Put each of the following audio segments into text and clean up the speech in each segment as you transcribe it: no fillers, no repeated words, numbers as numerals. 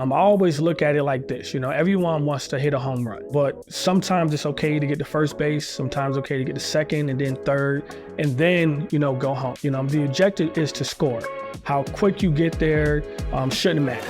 I always look at it like this, everyone wants to hit a home run, but sometimes it's okay to get to first base, sometimes okay to get to second and then third, and then, go home. The objective is to score. How quick you get there shouldn't matter.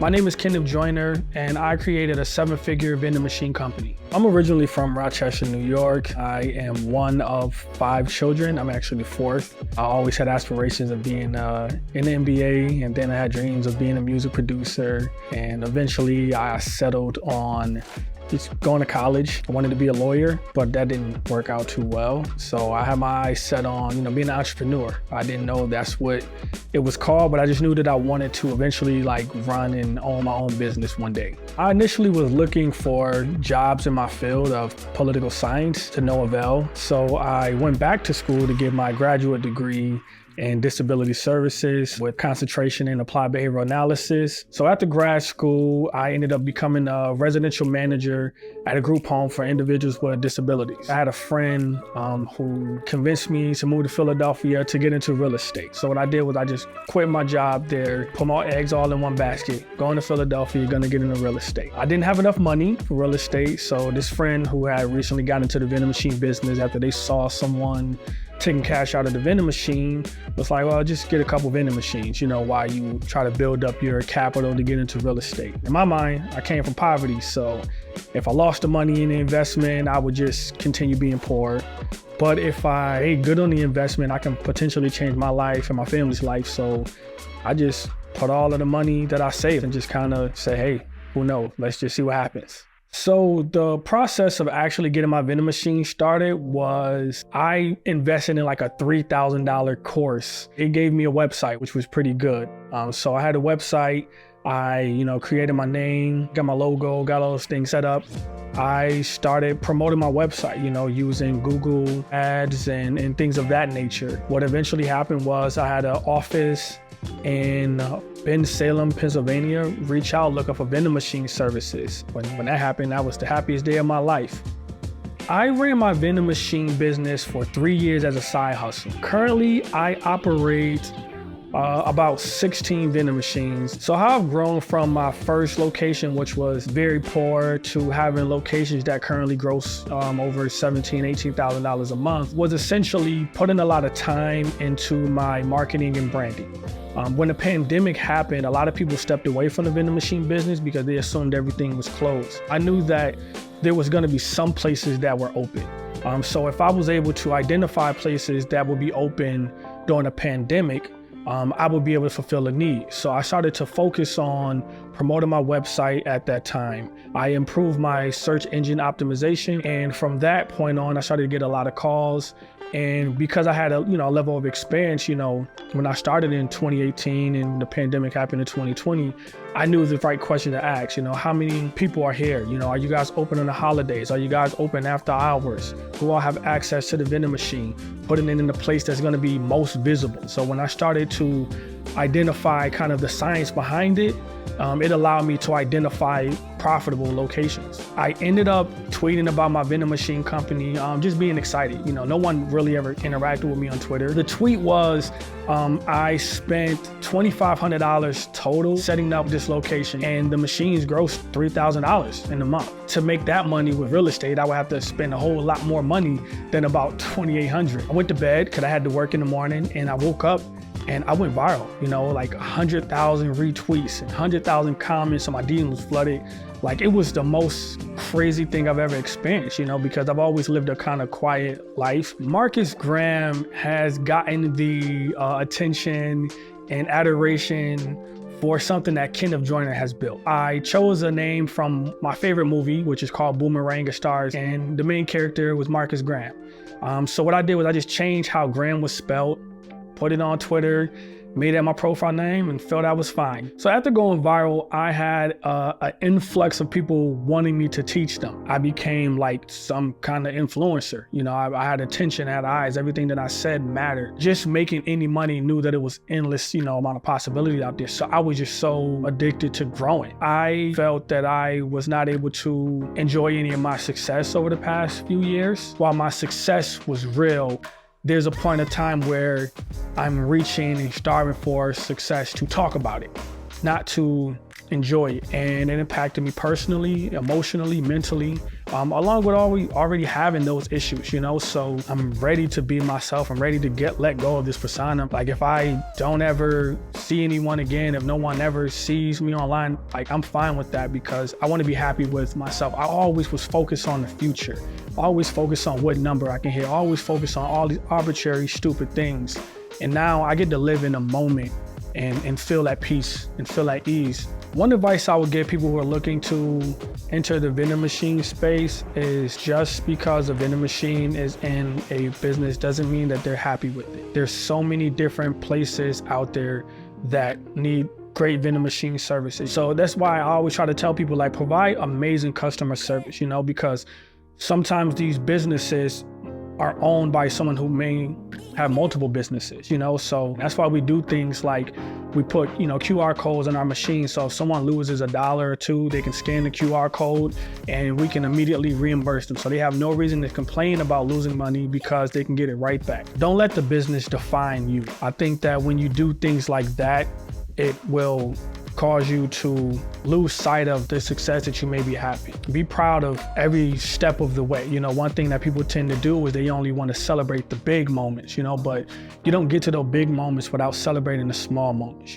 My name is Kenneth Joyner, and I created a 7-figure vending machine company. I'm originally from Rochester, New York. I am one of 5 children. I'm actually 4th. I always had aspirations of being in the NBA, and then I had dreams of being a music producer. And eventually I settled on just going to college. I wanted to be a lawyer, but that didn't work out too well. So I had my eyes set on, being an entrepreneur. I didn't know that's what it was called, but I just knew that I wanted to eventually run and own my own business one day. I initially was looking for jobs in my field of political science, to no avail. So I went back to school to get my graduate degree in disability services with concentration in applied behavioral analysis. So after grad school, I ended up becoming a residential manager at a group home for individuals with disabilities. I had a friend who convinced me to move to Philadelphia to get into real estate. So what I did was I just quit my job there, put my eggs all in one basket, going to Philadelphia, gonna get into real estate. I didn't have enough money for real estate, so this friend who had recently got into the vending machine business after they saw someone taking cash out of the vending machine was like, well, just get a couple vending machines, while you try to build up your capital to get into real estate. In my mind, I came from poverty, so if I lost the money in the investment, I would just continue being poor. But if I ate good on the investment, I can potentially change my life and my family's life. So I just put all of the money that I saved and just kind of say, hey, who knows? Let's just see what happens. So the process of actually getting my vending machine started was I invested in a $3,000 course. It gave me a website, which was pretty good. So I had a website. I, created my name, got my logo, got all those things set up. I started promoting my website, using Google ads and things of that nature. What eventually happened was I had an office in Salem, Pennsylvania, reach out, look up for vending machine services. When that happened, that was the happiest day of my life. I ran my vending machine business for 3 years as a side hustle. Currently, I operate about 16 vending machines. So how I've grown from my first location, which was very poor, to having locations that currently gross over $17,000, $18,000 a month was essentially putting a lot of time into my marketing and branding. When the pandemic happened, a lot of people stepped away from the vending machine business because they assumed everything was closed. I knew that there was going to be some places that were open. So if I was able to identify places that would be open during a pandemic, I would be able to fulfill a need. So I started to focus on promoting my website at that time. I improved my search engine optimization. And from that point on, I started to get a lot of calls. And because I had a level of experience, when I started in 2018 and the pandemic happened in 2020, I knew the right question to ask, how many people are here? Are you guys open on the holidays? Are you guys open after hours? Who all have access to the vending machine? Putting it in the place that's going to be most visible. So when I started to identify kind of the science behind it, it allowed me to identify profitable locations. I ended up tweeting about my vending machine company, just being excited. No one really ever interacted with me on Twitter. The tweet was, I spent $2,500 total setting up this location, and the machines grossed $3,000 in a month. To make that money with real estate, I would have to spend a whole lot more money than about $2,800. I went to bed because I had to work in the morning, and I woke up and I went viral, 100,000 retweets and 100,000 comments, so my DM was flooded. It was the most crazy thing I've ever experienced, because I've always lived a kind of quiet life. Marcus Graham has gotten the attention and adoration for something that Kenneth Joyner has built. I chose a name from my favorite movie, which is called Boomerang. It stars, and the main character was Marcus Graham. So what I did was I just changed how Graham was spelled, put it on Twitter, made that my profile name, and felt I was fine. So after going viral, I had an influx of people wanting me to teach them. I became some kind of influencer. I had attention, I had eyes, everything that I said mattered. Just making any money, knew that it was endless, amount of possibilities out there. So I was just so addicted to growing. I felt that I was not able to enjoy any of my success over the past few years. While my success was real, there's a point of time where I'm reaching and starving for success to talk about it, not to enjoy it. And it impacted me personally, emotionally, mentally, along with already having those issues, so I'm ready to be myself. I'm ready to let go of this persona. Like, if I don't ever see anyone again, if no one ever sees me online, like, I'm fine with that, because I want to be happy with myself. I always was focused on the future, always focused on what number I can hit, always focused on all these arbitrary, stupid things. And now I get to live in a moment and feel at peace and feel at ease. One advice I would give people who are looking to enter the vending machine space is, just because a vending machine is in a business doesn't mean that they're happy with it. There's so many different places out there that need great vending machine services. So that's why I always try to tell people, like, provide amazing customer service, because sometimes these businesses are owned by someone who may have multiple businesses, so that's why we do things like we put, QR codes on our machine. So if someone loses $1 or $2, they can scan the QR code and we can immediately reimburse them. So they have no reason to complain about losing money, because they can get it right back. Don't let the business define you. I think that when you do things like that, it will cause you to lose sight of the success that you may be having. Be proud of every step of the way. One thing that people tend to do is they only want to celebrate the big moments, but you don't get to those big moments without celebrating the small moments,